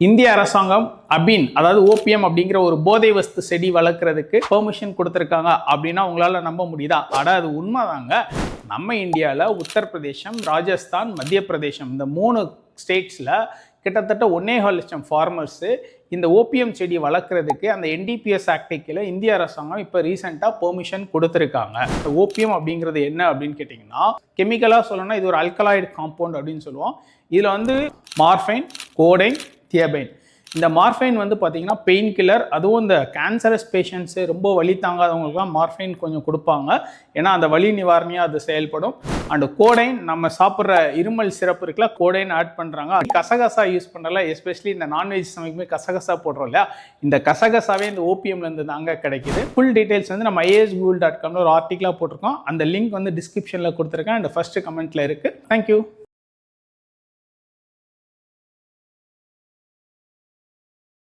இந்திய அரசாங்கம் அபின் அதாவது ஓபிஎம் அப்படிங்கிற ஒரு போதை வஸ்து செடி வளர்க்குறதுக்கு பெர்மிஷன் கொடுத்துருக்காங்க அப்படின்னா உங்களால் நம்ப முடியுதா? அது உண்மைதாங்க. நம்ம இந்தியாவில் உத்தரப்பிரதேசம், ராஜஸ்தான், மத்திய பிரதேசம் இந்த 3 ஸ்டேட்ஸில் கிட்டத்தட்ட 1.25 லட்சம் ஃபார்மர்ஸு இந்த ஓபிஎம் செடி வளர்க்குறதுக்கு அந்த என்டிபிஎஸ் ஆக்டுக்கில் இந்திய அரசாங்கம் இப்போ ரீசெண்டாக பெர்மிஷன் கொடுத்துருக்காங்க. ஓபிஎம் அப்படிங்கிறது என்ன அப்படின்னு கேட்டிங்கன்னா, கெமிக்கலாக சொல்லணும்னா இது ஒரு அல்கலாய்டு காம்பவுண்ட் அப்படின்னு சொல்லுவோம். இதில் வந்து மார்ஃபைன், கோடைன், தியபைன். இந்த மார்ஃபைன் வந்து பார்த்தீங்கன்னா பெயின் கில்லர், அதுவும் இந்த கேன்சரஸ் பேஷண்ட்ஸு ரொம்ப வலி தாங்காதவங்களுக்குலாம் மார்ஃபைன் கொஞ்சம் கொடுப்பாங்க. ஏன்னா அந்த வலி நிவாரணியாக அது செயல்படும். அண்டு கோடைன், நம்ம சாப்பிட்ற இருமல் சிறப்பு இருக்குல்ல, கோடைன் ஆட் பண்ணுறாங்க. கசகசா யூஸ் பண்ணுறல, எஸ்பெஷலி இந்த நான்வெஜ் சமைக்குமே கசகசா போடுறோம் இல்லையா, இந்த கசகசாவே இந்த ஓபிஎம்லேருந்து தாங்க கிடைக்குது. ஃபுல் டீட்டெயில்ஸ் வந்து நம்ம isgoogle.comல ஒரு ஆர்டிக்கலாக போட்டிருக்கோம். அந்த லிங்க் வந்து டிஸ்கிரிப்ஷனில் கொடுத்துருக்கேன் அண்ட் ஃபர்ஸ்ட் கமெண்ட்டில் இருக்குது. தேங்க்யூ.